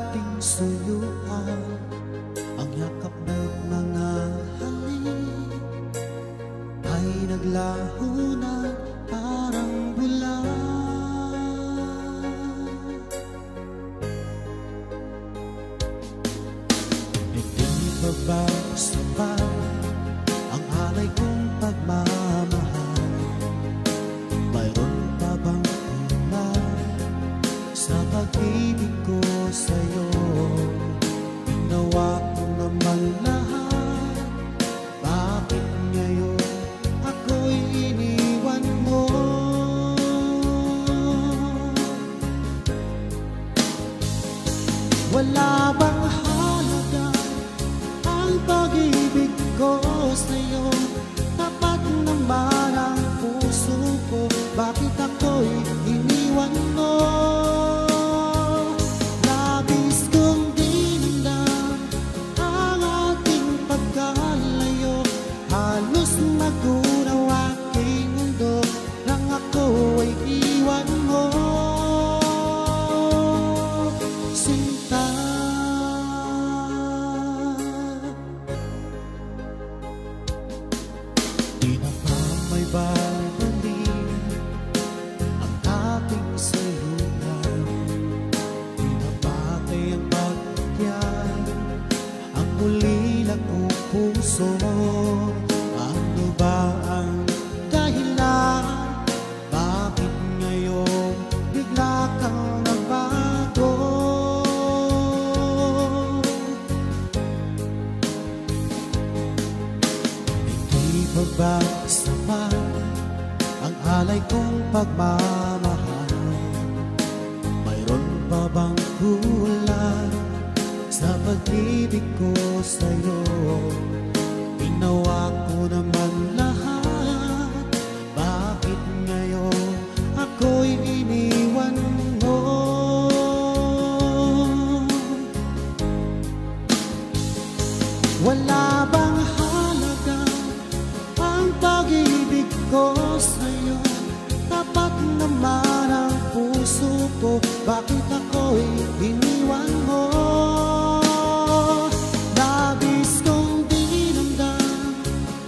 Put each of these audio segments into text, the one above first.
ating suyuan, ang yakap ng mga halik ay naglaho na parang bulan. Hindi pa ba sapat ang alay kong pagmamahal? Mayroon pa bang kulang sa pag-ibig ko sa'yo? Ginawa ko naman lahat, bakit ngayon ako'y iniwan mo? Wala bang halaga ang pag-ibig ko sa'yo? Tapat naman ang puso ko, bakit ako'y iniwan mo? Labis kong dinamdam ang ating pagkalayo, halos magunaw aking mundo nang ako ay iwan mo. Sinta, di na ba may babalik ang ating sayuran? Di na ba kayang pagkyan ang muli ng puso? Ano ba ang dahilan? Bakit ngayon bigla kang nagbago? Hindi pa ba sapat ang alay kong pagmamahal? Mayroon pa bang kulang sa pag-ibig ko sa'yo? Ginawa ko naman lahat, bakit ngayon ako'y iniwan mo? Wala bang halaga ang pag-ibig ko sa'yo? Tapat naman ang puso ko, bakit ako'y iniwan mo? Labis kong dinamdam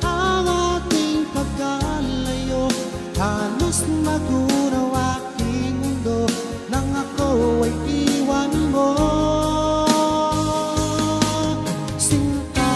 ang ating pagkalayo, halos magunaw aking mundo nang ako ay iwan mo. Sinta,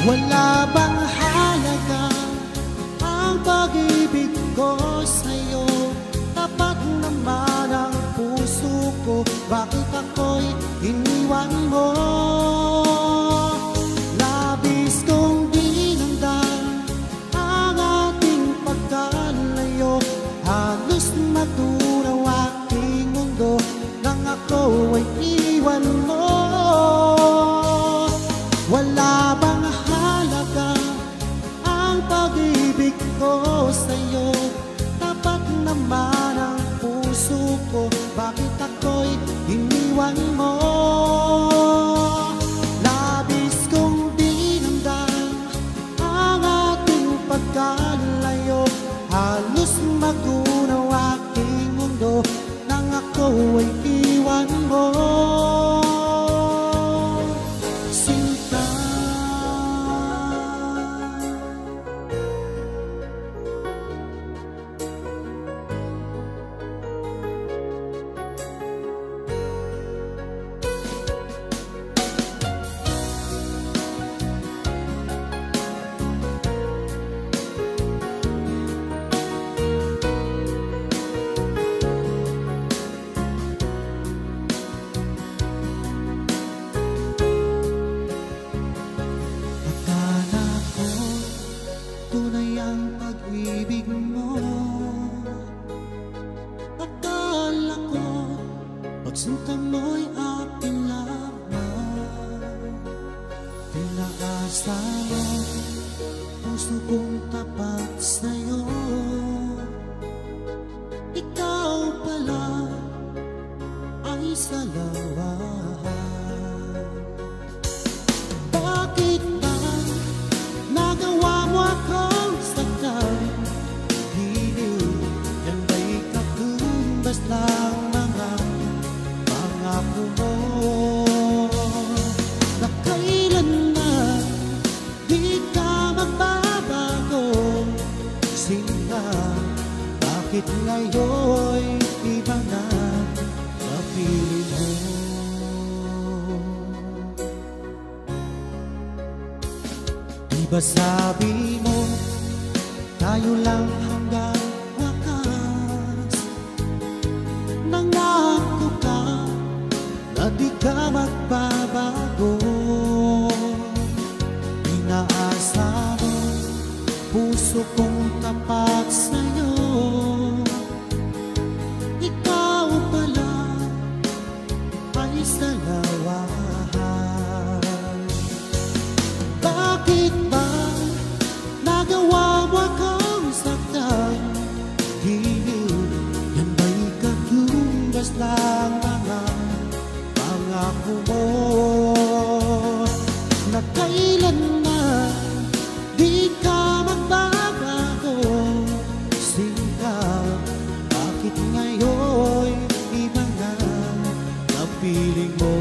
wala bang halaga ang pag-ibig ko sa'yo? Tapat naman ang puso ko, bakit ako'y iniwan mo? Labis kong dinamdam ang ating pagkalayo, halos matunaw aking mundo nang ako ay iwan mo. Wala bang halaga ang pag-ibig ko sa'yo? Tapat naman ang puso ko, bakit ako'y iniwan mo? Labis kong dinamdam ang ating pagkalayo, halos magunaw aking mundo nang ako ay iwan mo. Sinta, Pinaasa mo, puso kong tapat sa'yo. Ikaw pala ay salawahan. Bakit ba nagawa mo akong saktan? Giliw, yan ba'y katumbas ng mga pangako mo? Na kailanman di ka magbabago. Sinta, bakit ngayon'y iba na napili mo? Diba sabi mo, tayo lang hanggang wakas? Nangako ka na di ka magbabago. Inaasa mo, puso kong tapat sa'yo. Ikaw pala ay salawahan. Bakit ba nagawa mo akong saktan? Giliw, yan ba'y katumbas ng mga pangako mo? Na kailanman di ka magbabago. Sinta, bakit ngayon'y iba na napiling mo?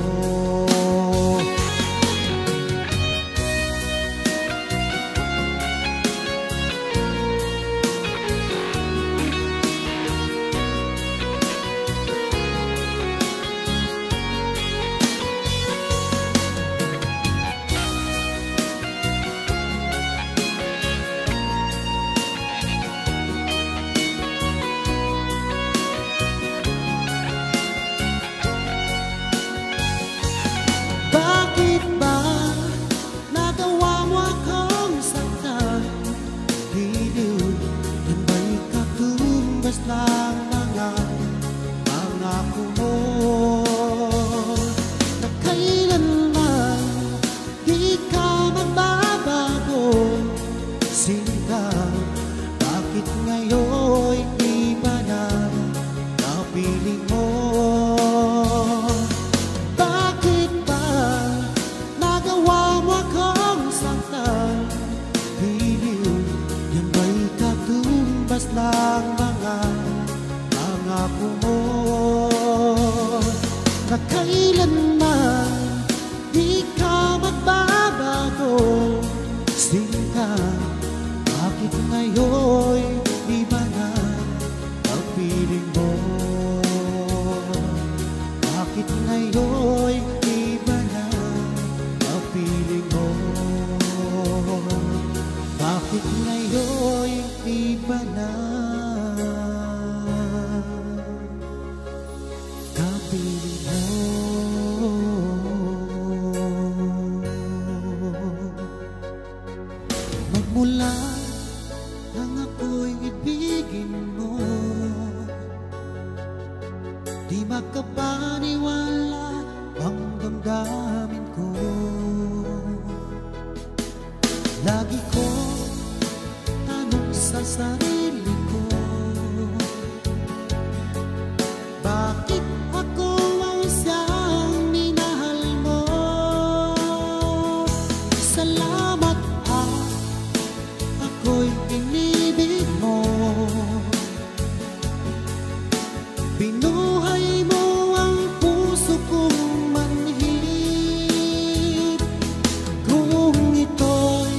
Bakit ba nagawa mo akong saktan? Giliw, yan ba'y katumbas ng mga pangako mo? Na kailanman di ka magbabago. Sinta, bakit ngayon'y iba na napiling mo? Ng mga pangako mo, na kailanman di ka magbabago. Sinta, bakit ngayon'y iba na napiling mo? Bakit ngayon'y iba na napiling mo? Bakit ngayon'y iba na kapiling mo? Magmula nang ako'y ibigin mo, di makapaniwala ang damdamin ko. Lagi ko sa sarili ko, bakit ako ang siyang minahal mo? Salamat at ako'y inibig mo. Binuhay mo ang puso kong manhid. Kung ito'y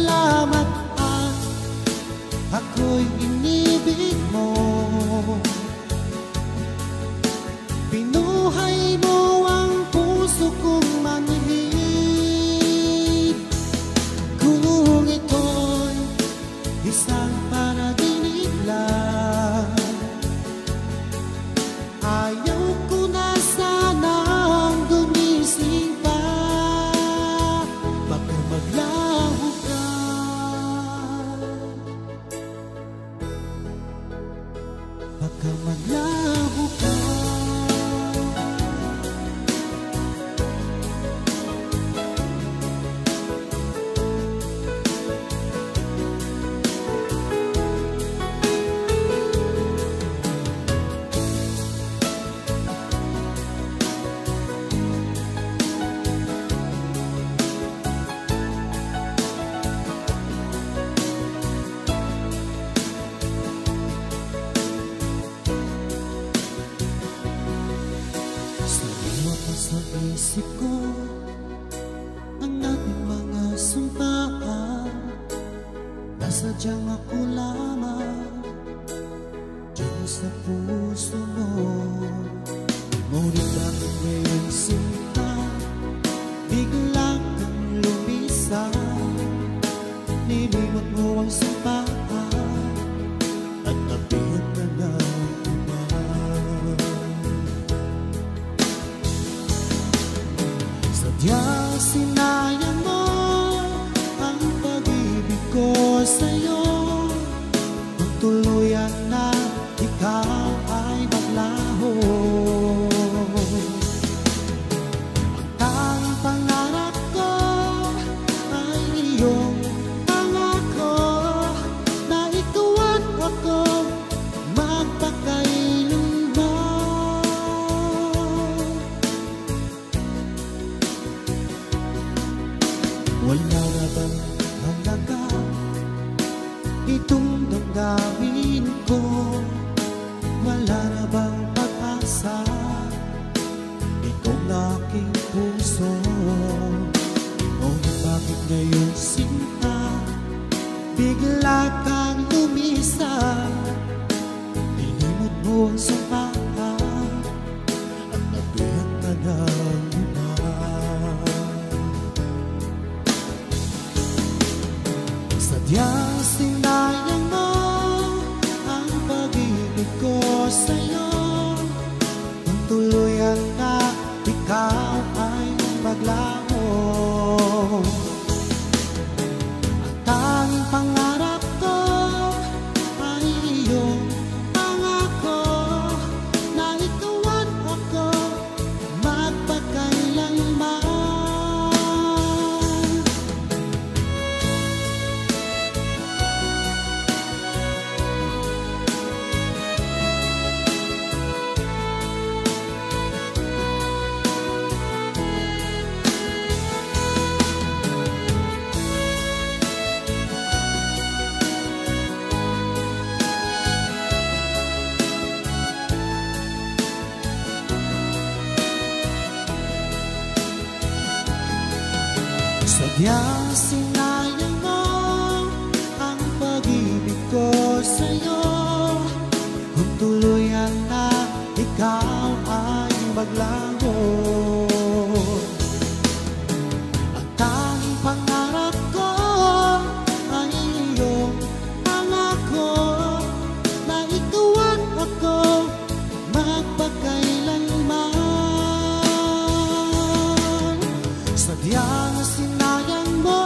Pasalamat at ako'y inibig mo. Pinuhay mo ang puso kong manhid. Kung ito'y isang panaginip lang, ayaw ko na sanang gumising pa. Baka maglaho ka, baka maglaho ka. Sa isip ko ang ating mga sumpaan, nasadyang ako lamang dyan sa puso mo. Ngunit bakit ngayon sinta, bigla kang lumisan, nilimot mo ang sumpaan at nabihag ka na. Sadyang sinayang mo ang pag-ibig ko sa'yo. Kung tuluyan na ikaw ay maglaho, ang tanging pangarap ko ay iyong pangako na ikaw at ako magpakailanman. Wala na bang halaga itong damdamin ko? Wala na bang pag-asa itong aking puso? Ngunit bakit ngayon sinta, bigla kang lumisan, nilimot mo ang sumpaan at nabihag ka ng iba. Sadyang sinayang mo ang pag-ibig ko sa'yo. Kung tuluyan na ikaw ay maglaho, ang tanging pangarap ko ay iyong pangako na ikaw at ako magpakailanman. Sadyang sinayang mo ang pag-ibig ko sa'yo. Kung tuluyan na ikaw ay maglaho, ang tanging pangarap ko ay iyong pangako na ikaw at ako magpakailanman. Sadyang sinayang mo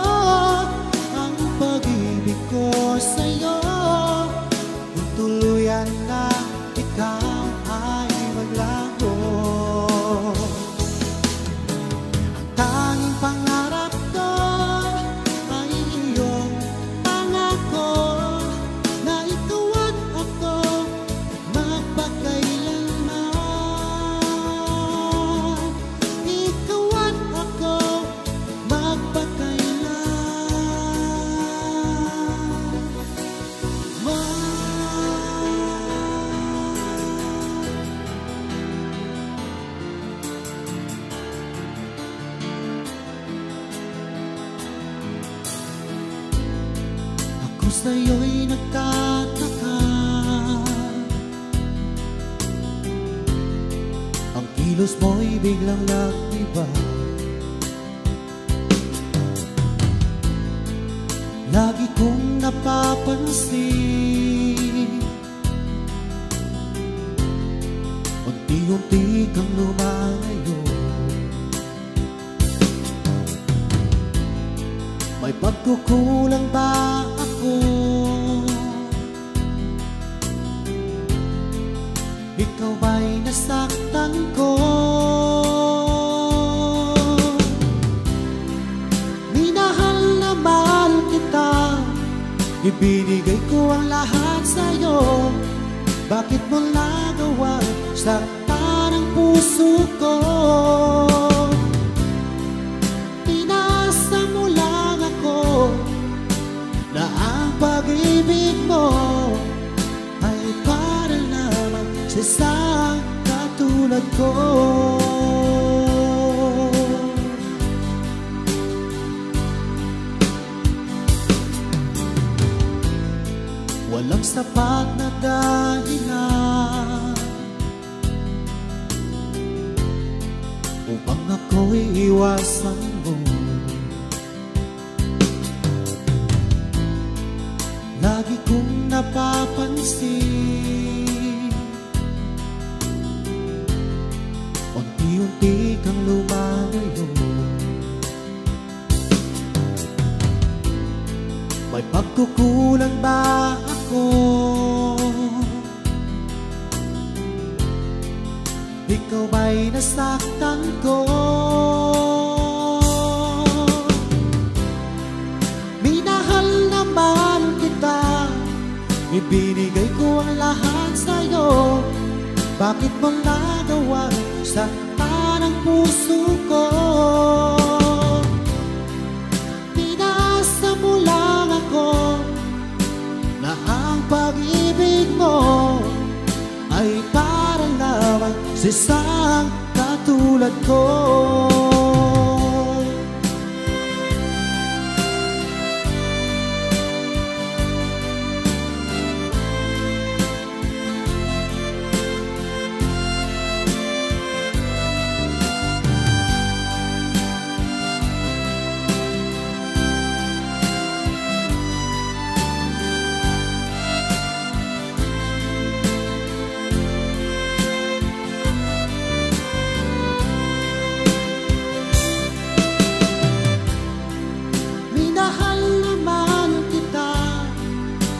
sa'yo'y nagtataka. Ang kilos mo'y biglang nag-iba. Lagi kong napapansin, unti-unti kang lumalayo. May pagkukulang ba ako? Ikaw ba'y nasaktan ko? Minahal na mahal kita, ibinigay ko ang lahat sa'yo. Bakit mo nagawa saktan ang puso ko? Pinasa mo lang ako na ang pag-ibig mo ay para lamang sa isang katulad ko. Walang sapat na dahilan upang ako'y iwasan mo. Lagi kong napapansin, unti-unti kang lumalayo. May pagkukulang ba ako? Ikaw ba'y nasaktan ko? Minahal naman kita, ibinigay ko ang lahat sa'yo. Bakit mo nagawa saktan ang puso ko? Pinasa mo lang ako na ang pag-ibig mo ay para lamang sa isang katulad ko.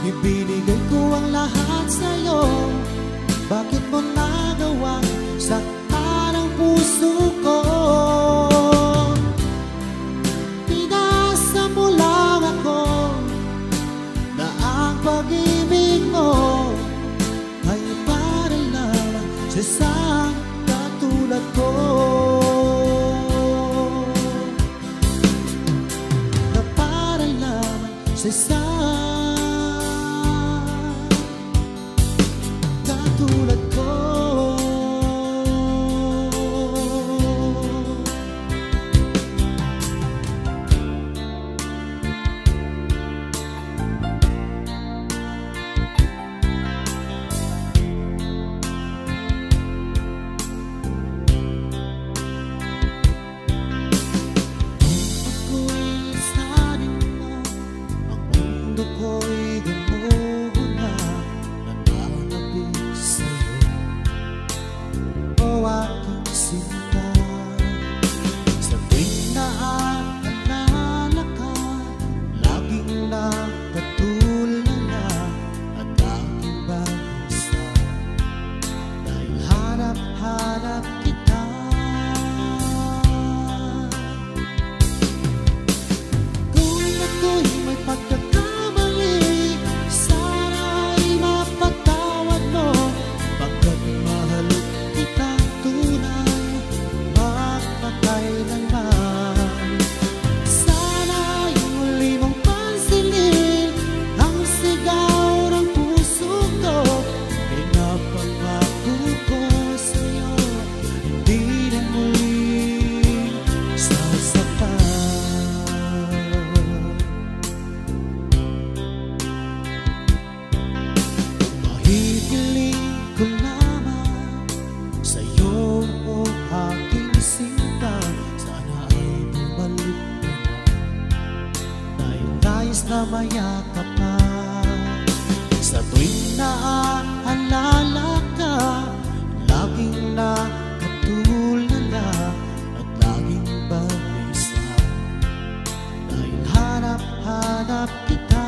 Ibinigay ko ang lahat sa'yo. Bakit mo nagawa saktan ang puso ko? Pinasa mo lang ako na ang pag-ibig mo ay para lamang sa isang katulad ko. Na para lamang sa isang tulad ko. Ako'y sanin mo, ang mundo ko'y gumuna. Aking sinta, sa tuwing naaalala ka, laging nakatulala at aking bansa. Dahil hanap-hanap kita, kung ako'y may pagkakamali, Hihiling ko lamang sa'yo, o aking sinta. Sana ay bumalik ka na, dahil nais na mayakap ka. Sa tuwing naaalala ka, laging nakatulala at laging balisa, dahil hanap-hanap kita.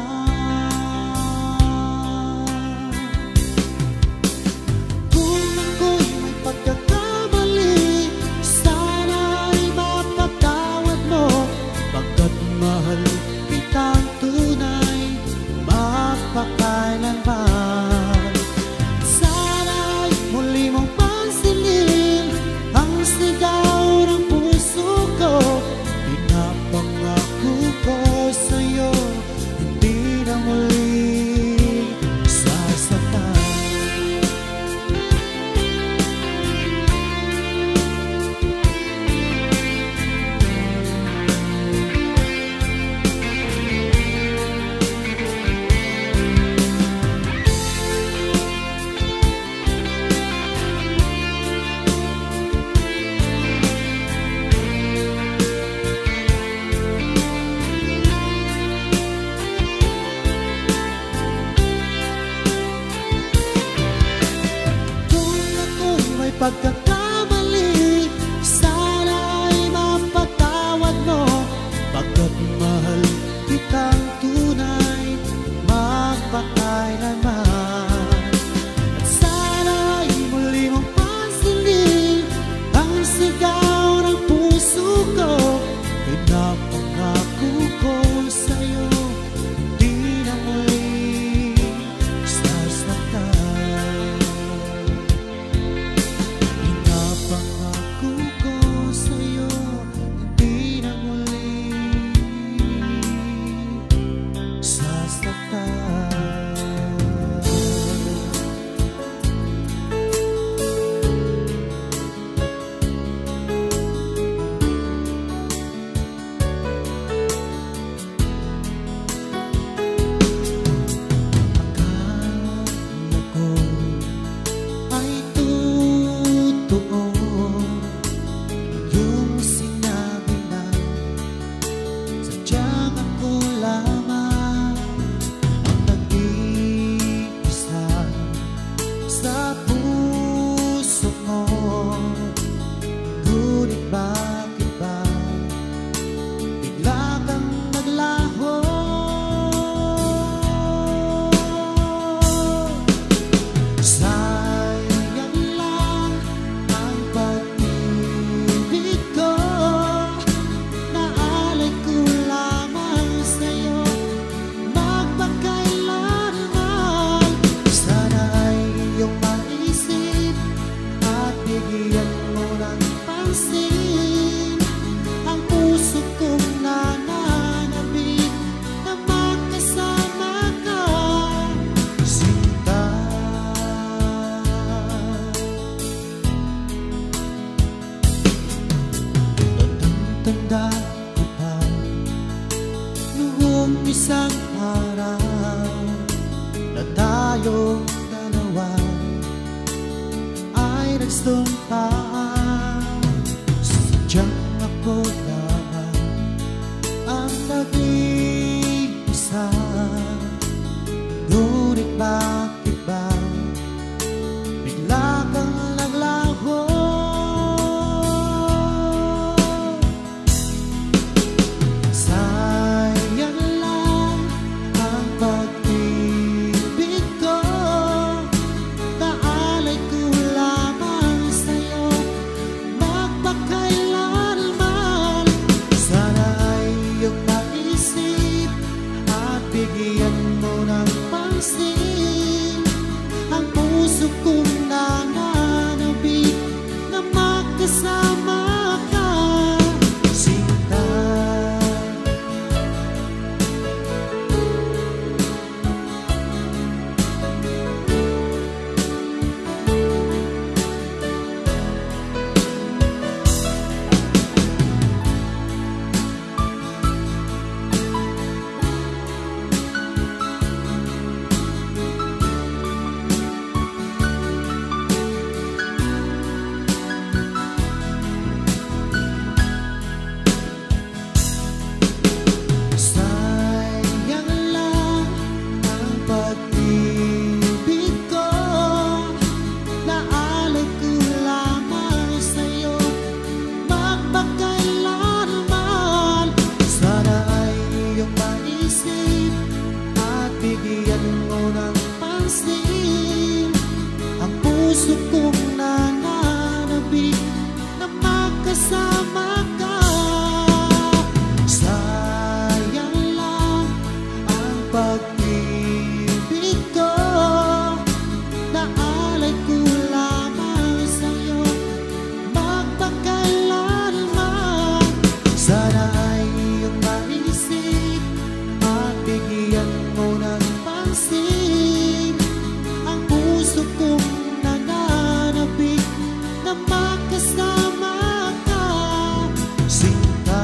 Kung ako'y may pagkakamali, sana ay mapatawad mo, pagkat mahal kitang tunay, mapakailanman. Sana'y muli mong pansinin ang sigaw ng puso ko. Pinapangako ko sa'yo, hindi na muli sasaktan. Pagkakamali, sana ay mapatawad mo, pagkat mahal kitang tunay, magpakailanman. At sana ay muli mong pansinin ang sigaw ng puso ko. Pinapangako ko sa'yo, hindi na muli sasaktan. Pangako ko sa'yo, hindi na muli sasaktan. Akala ko ay totoo yung sinabi na sadyang ako lamang ang nag-iisa sa puso mo. Ngunit bakit ba bigla kang naglaho? Sayang lang ang pag-ibig ko, naalay ko lamang sa'yo, magpakailanman. Sana ay iyong maisip at bigyan mo ng pansin ang puso kong nananabik na magkasama ka, sinta. Tanda ko pa noong isang araw na tayong dalawa ay nagsumpaan. Sadyang ako lamang ang nag-iisa, ngunit bakit ba bigla kang naglaho? Sayang lang ang pag-ibig ko, naalay ko lamang sa'yo, magpakailanman. Sana ay iyong maisip at bigyan mo ng pansin ang puso kong nananabik na magkasama ka, sinta. bigyan mo ng pansin ang puso kong nananabik na magkasama ka. Sayang lang ang pag-ibig ko, naalay ko lamang sa'yo magpakailanman. Sana ay iyong maisip at bigyan mo ng pansin ang puso kong nananabik na magkasama ka, sinta.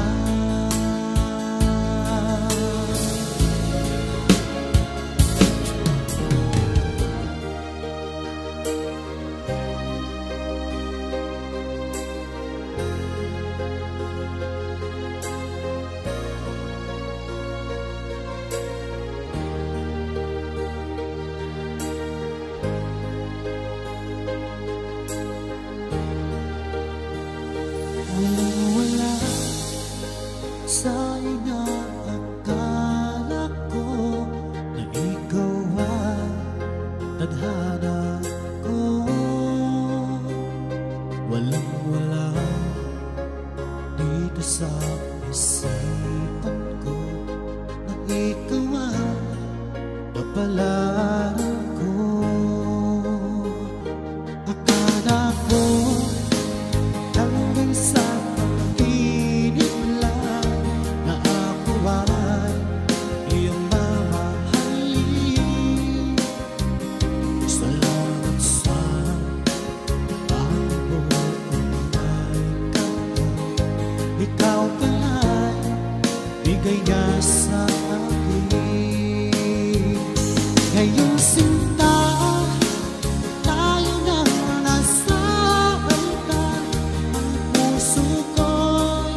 Wala sa inaakala ko na ikaw ay tadhana ko. Walang-wala dito sa isipan ko na ikaw ay kapalaran ko. Akala ko hanggang sa pag-inip lang na ako ay iyong mamahalin. Salamat sa aking buong ay ikaw pala'y bigay niya sa akin. Ngayong sinta, tayo na nasa altar. Ang puso ko'y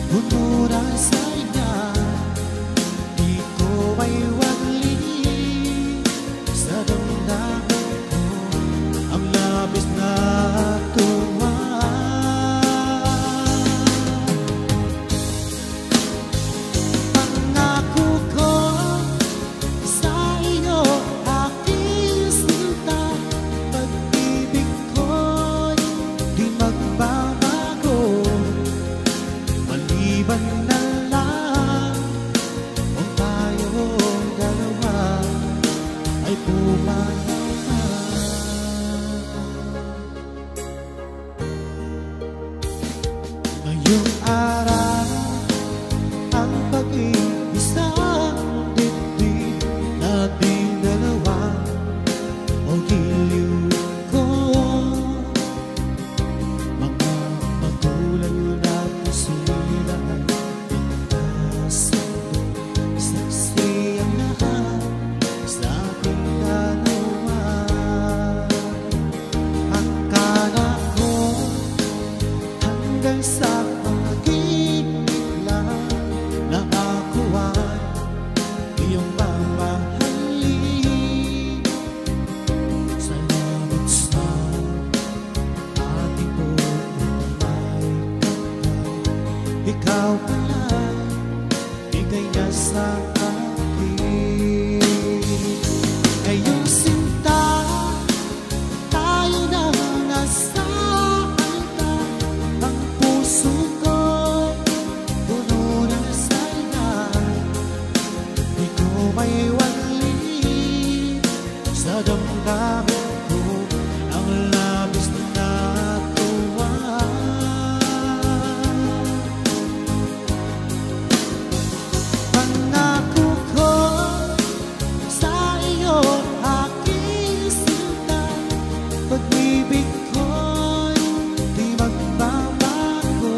puno na sa inya. Di ko may wagli sa damdamin ko ang labis na tuwa. Pangako ko sa iyo, aking sinta, pag-ibig ko'y di magbabago. Maliban na lang kung tayong dalawa ay pumanaw na. Ngayong araw ang pag-iisang dibdib nating dalawa o giliw ko. Mga magulang natin sila nagkasundo, saksi ang lahat sa ating dalawa. Akala ko hanggang sa pag-ibig lang na ako ay iyong mamahalin. Salamat sa ating buong ay ikaw pala'y bigay niya sa akin. Ngayong sinta, tayo na nasa altar. Ang puso ko'y puno na sa inya. Di ko may wagli sa damdamin ko ang labis na tuwa. Pangako ko sa iyo, aking sinta, pag-ibig ko'y di magbabago.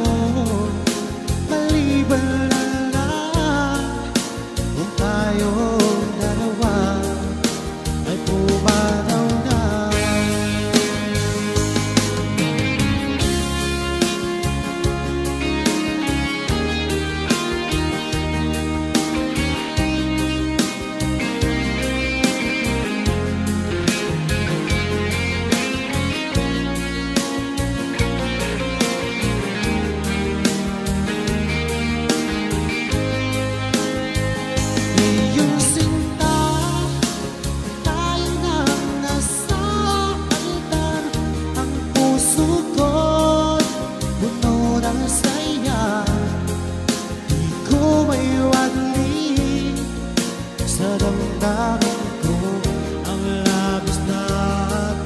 Maliban na lang kung tayong dalawa ay pumanaw na. damdamin ko ang labis na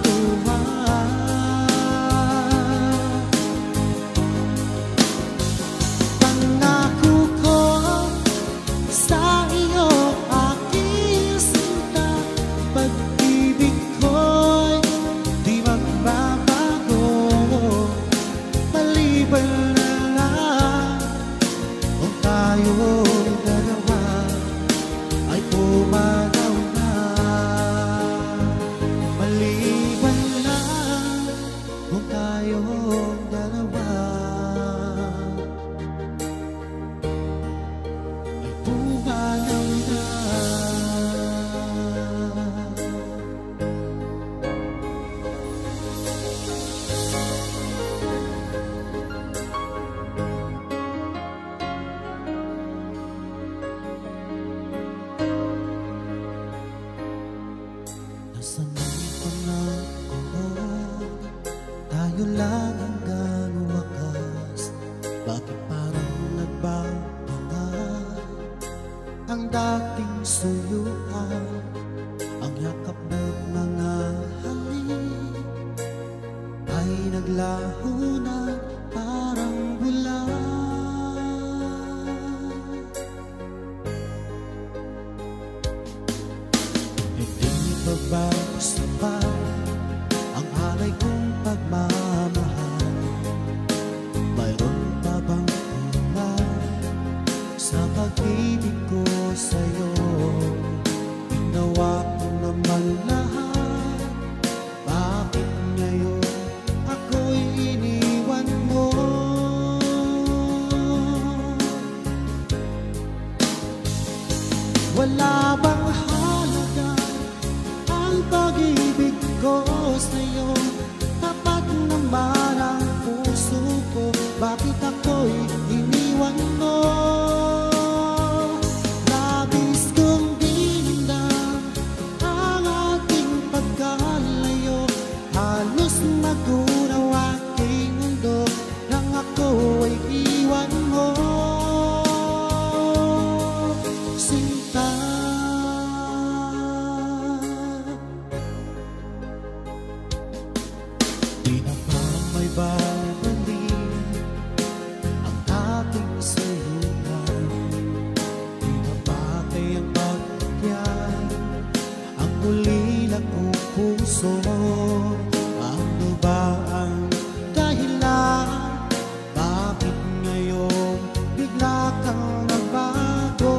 tuwa. Pangako ko sa iyo, aking sinta, pag-ibig ko'y di magbabago, maliban na lang kung tayong dalawa ay pumanaw na. Maliban lang kung tayong dalawa ay pumanaw na. Nasanay ko na ako, tayo lang hanggang wakas. Bakit parang nagbago na ang dating suyuan, ang yakap ng mga halik ay naglaho na parang bula. Hindi pa ba sapat ang alay kong pagmamahal? Mayroon pa bang kulang sa pag-ibig ko sa'yo? Ginawa ko naman lahat, bakit ngayon ako'y iniwan mo? Wala bang halaga ang pag-ibig ko sa'yo? Tapat naman ang puso ko, bakit ako'y iniwan mo? Labis kong dinamdam ang ating pagkalayo, halos magunaw aking mundo nang ako ay iwan mo. Sinta, di na ba may babalik ang ating suyuan? Di na ba kayang pagkakyan ang ulila kong puso? Ano ba ang dahilan? Bakit ngayon bigla kang nagbago?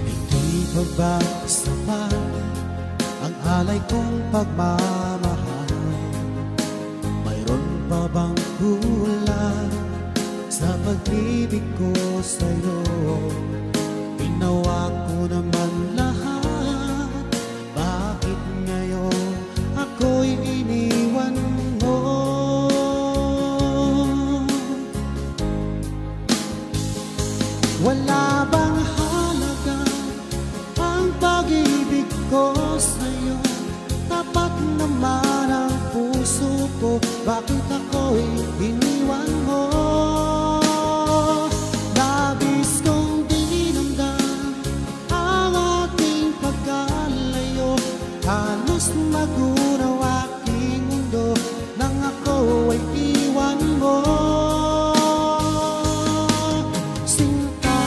Hindi pa ba sapat ang alay kong pagmamahal? Mayroon pa bang kulang sa pag-ibig ko sa'yo? Ginawa ko naman lahat, bakit ngayon ako'y iniwan mo? Wala bang halaga ang pag-ibig ko sa'yo? Tapat naman ang puso ko, bakit ako'y iniwan mo? Labis kong dinamdam ang ating pagkalayo, halos magunaw aking mundo nang ako ay iwan mo. Sinta,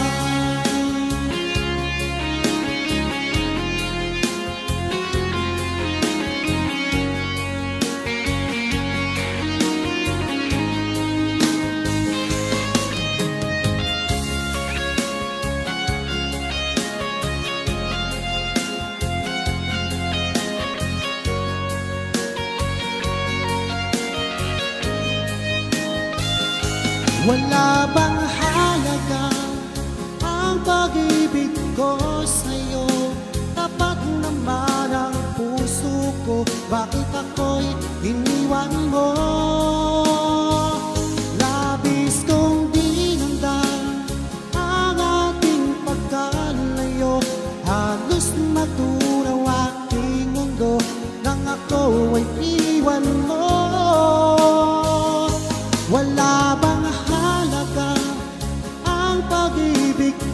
wala bang halaga ang pag-ibig ko sa'yo? Tapat naman ang puso ko, bakit ako'y iniwan mo? Labis kong dinamdam ang ating pagkalayo, halos maturaw aking mundo nang ako ay iwan mo. Wala bang halaga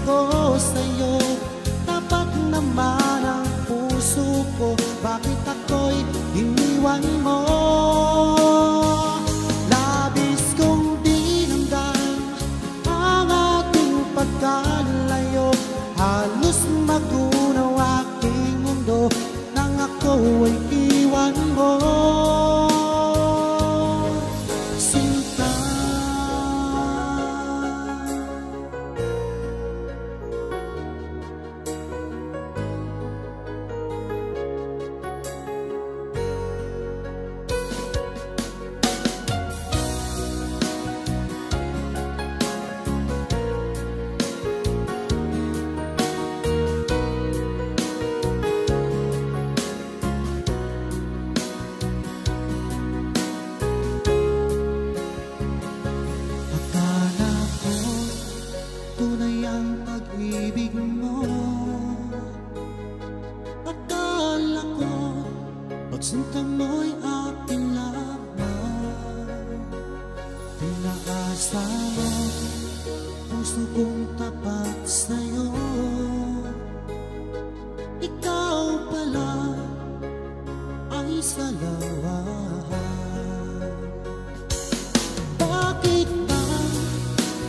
ko sa'yo. Tapat naman ang puso ko, bakit ako'y iniwan mo? Labis kong dinamdam ang ating pagkalayo, halos magunaw aking mundo nang ako ay iwan mo. Sinta, tunay ang pag-ibig mo. Akala ko pagsinta mo'y aking laban. Pinaasa mo puso kong tapat sa'yo. Ikaw pala ay salawan. Bakit ba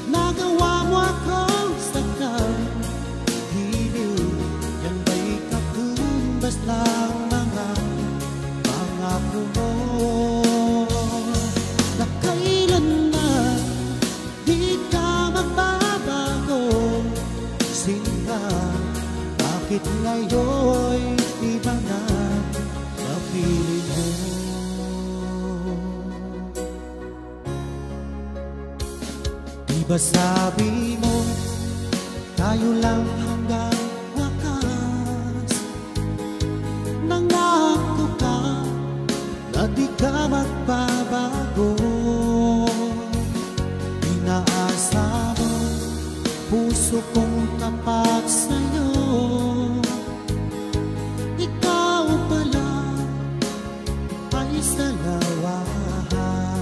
nagawa mo akong sakal? Hiliw, yan ba'y katumbas lang mga pangako mo? Na kailanman di ka magbabago. Sinta, bakit ngayon'y iba na napili mo? Diba sabi mo, tayo lang hanggang wakas? Nangako ka na di ka magbabago. Inaasa mo puso kong tapat sa'yo. Ikaw pala ay salawan.